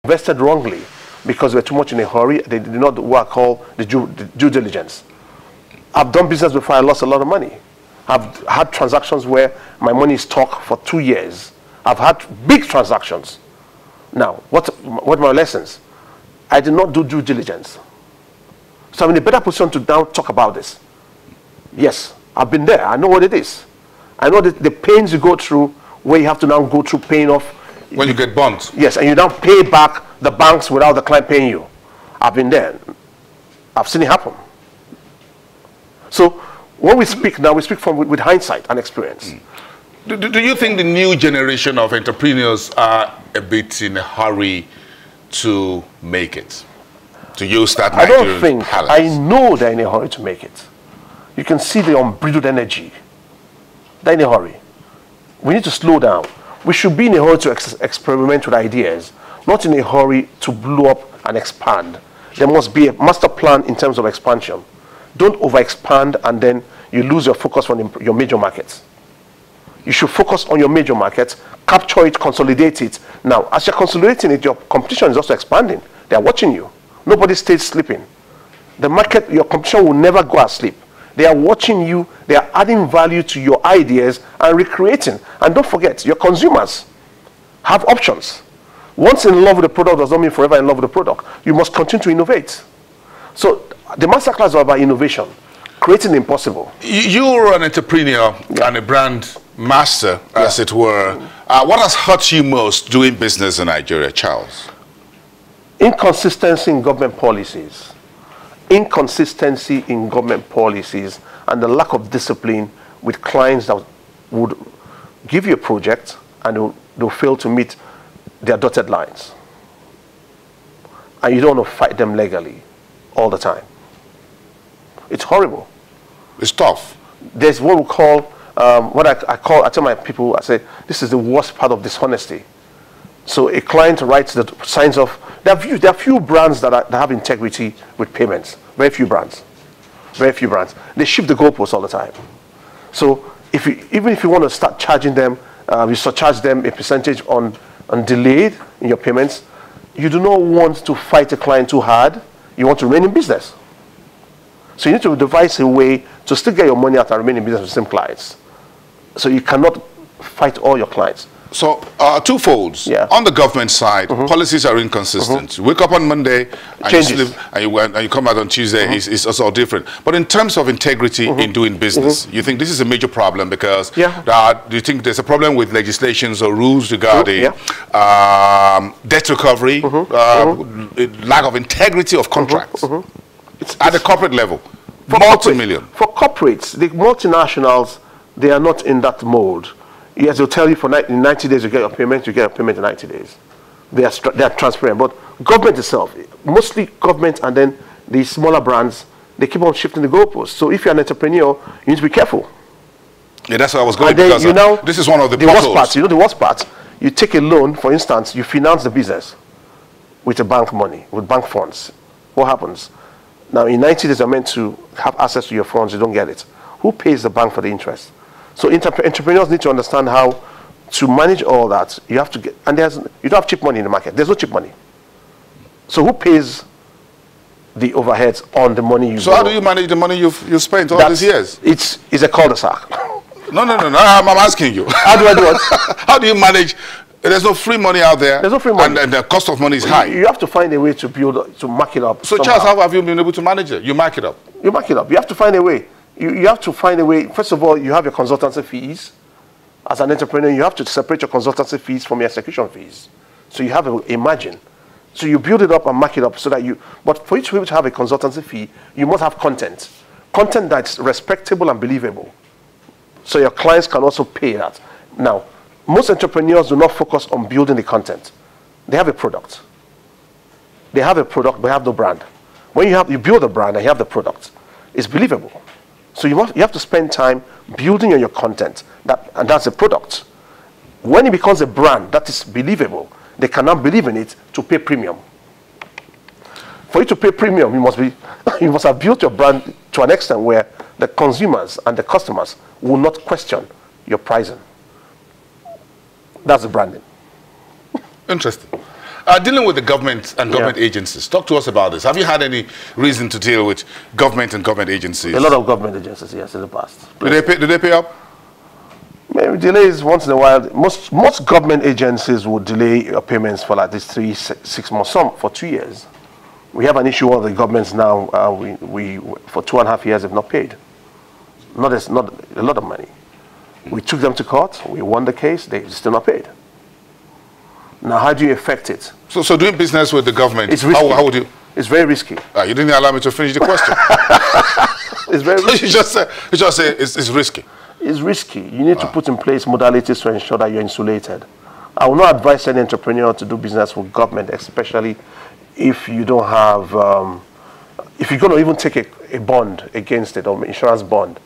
invested wrongly because we're too much in a hurry. They did not do what I call the due diligence. I've done business before, I lost a lot of money. I've had transactions where my money is stuck for 2 years. I've had big transactions. Now, what are my lessons? I did not do due diligence. So I'm in a better position to now talk about this. Yes, I've been there. I know what it is. I know the pains you go through, where you have to now go through paying off. When you get bonds. Yes, and you now pay back the banks without the client paying you. I've been there. I've seen it happen. So when we speak now, we speak with hindsight and experience. Do you think the new generation of entrepreneurs are a bit in a hurry to make it? To use that Nigerian I don't think, palette? I know they're in a hurry to make it. You can see the unbridled energy. They're in a hurry. We need to slow down. We should be in a hurry to experiment with ideas, not in a hurry to blow up and expand. There must be a master plan in terms of expansion. Don't over-expand and then you lose your focus from your major markets. You should focus on your major markets, capture it, consolidate it. Now, as you're consolidating it, your competition is also expanding. They are watching you. Nobody stays sleeping. The market, your competition will never go asleep. They are watching you. They are adding value to your ideas and recreating. And don't forget, your consumers have options. Once in love with the product does not mean forever in love with the product. You must continue to innovate. So the masterclass is about innovation, creating the impossible. You're an entrepreneur and a brand master, as it were. What has hurt you most doing business in Nigeria, Charles? Inconsistency in government policies. Inconsistency in government policies and the lack of discipline with clients that would give you a project and they'll fail to meet their dotted lines. And you don't want to fight them legally all the time. It's horrible. It's tough. There's what we call, I tell my people, I say, this is the worst part of dishonesty. So a client writes the signs off. There are few brands that have integrity with payments. Very few brands. Very few brands. They shift the goalposts all the time. So even if you want to start charging them, you surcharge them a percentage on delayed in your payments, you do not want to fight a client too hard. You want to remain in business. So you need to devise a way to still get your money out and remain in business with the same clients. So you cannot fight all your clients. So, two folds. Yeah. On the government side, policies are inconsistent. You wake up on Monday and you sleep, and you come out on Tuesday, it's also different. But in terms of integrity in doing business, you think this is a major problem because do you think there's a problem with legislations or rules regarding debt recovery, lack of integrity of contracts at the corporate level? Multi-million. For corporates, the multinationals, they are not in that mode. Yes, they'll tell you in 90 days you get your payment, you get a payment in 90 days. They are transparent. But government itself, mostly government and then the smaller brands, they keep on shifting the goalposts. So if you're an entrepreneur, you need to be careful. Yeah, that's what I was going to because this is one of the worst parts. You know the worst part? You take a loan, for instance, you finance the business with the bank money, with bank funds. What happens? Now in 90 days you're meant to have access to your funds, you don't get it. Who pays the bank for the interest? So entrepreneurs need to understand how to manage all that. You have to get, and you don't have cheap money in the market. There's no cheap money. So who pays the overheads on the money you So how do you manage the money you've spent all these years? It's a cul-de-sac. No. I'm asking you. How do I do it? How do you manage? There's no free money out there. There's no free money. And the cost of money is high. You have to find a way to mark it up. So Charles, how have you been able to manage it? You mark it up. You mark it up. You have to find a way. You have to find a way. First of all, you have your consultancy fees. As an entrepreneur, you have to separate your consultancy fees from your execution fees. So you have a margin. So you build it up and mark it up so that but for you to be able to have a consultancy fee, you must have content. Content that's respectable and believable. So your clients can also pay that. Now, most entrepreneurs do not focus on building the content. They have a product. They have a product, but have no brand. When you build a brand and you have the product, it's believable. So you have to spend time building on your content, and that's a product. When it becomes a brand that is believable, they cannot believe in it to pay premium. For you to pay premium, you must have built your brand to an extent where the consumers and the customers will not question your pricing. That's the branding. Interesting. Dealing with the government and government agencies, talk to us about this. Have you had any reason to deal with government and government agencies? A lot of government agencies, yes, in the past. Do they pay up? Maybe delays once in a while. Most government agencies would delay your payments for like this 3-6 months, some for 2 years. We have an issue with the governments now. We for 2.5 years have not paid. Not a lot of money. We took them to court. We won the case. They still not paid. Now, how do you affect it? So doing business with the government, it's risky. How would you? It's very risky. You didn't allow me to finish the question. It's very risky. You just say it's risky. It's risky. You need to put in place modalities to ensure that you're insulated. I will not advise any entrepreneur to do business with government, especially if you don't have, if you're going to even take a bond against it, or insurance bond.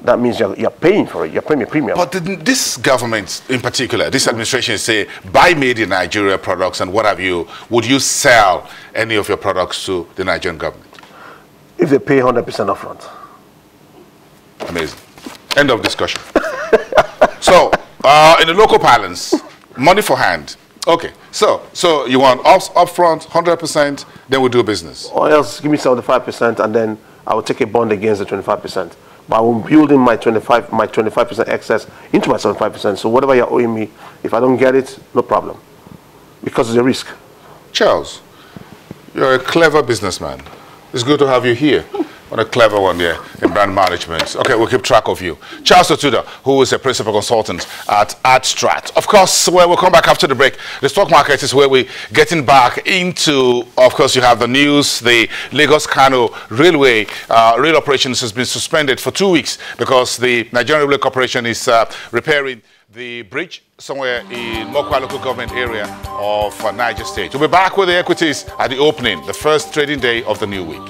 That means you're paying for it. You're paying a premium. But this government, in particular, this administration say, buy made in Nigeria products and what have you. Would you sell any of your products to the Nigerian government? If they pay 100% upfront. Amazing. End of discussion. So, in the local parlance, money for hand. Okay. So you want upfront, 100%, then we'll do business. Or else give me 75% and then I will take a bond against the 25%. But I'm building my 25% excess into my 75%. So whatever you're owing me, if I don't get it, no problem. Because it's a risk. Charles, you're a clever businessman. It's good to have you here. What a clever one there in brand management. Okay, we'll keep track of you. Charles Otuda, who is a principal consultant at AdStrat. Of course, we'll come back after the break. The stock market is where we're getting back into, of course, you have the news. The Lagos-Kano Railway rail operations has been suspended for 2 weeks because the Nigerian Railway Corporation is repairing the bridge somewhere in Mokwa local government area of Niger State. We'll be back with the equities at the opening, the first trading day of the new week.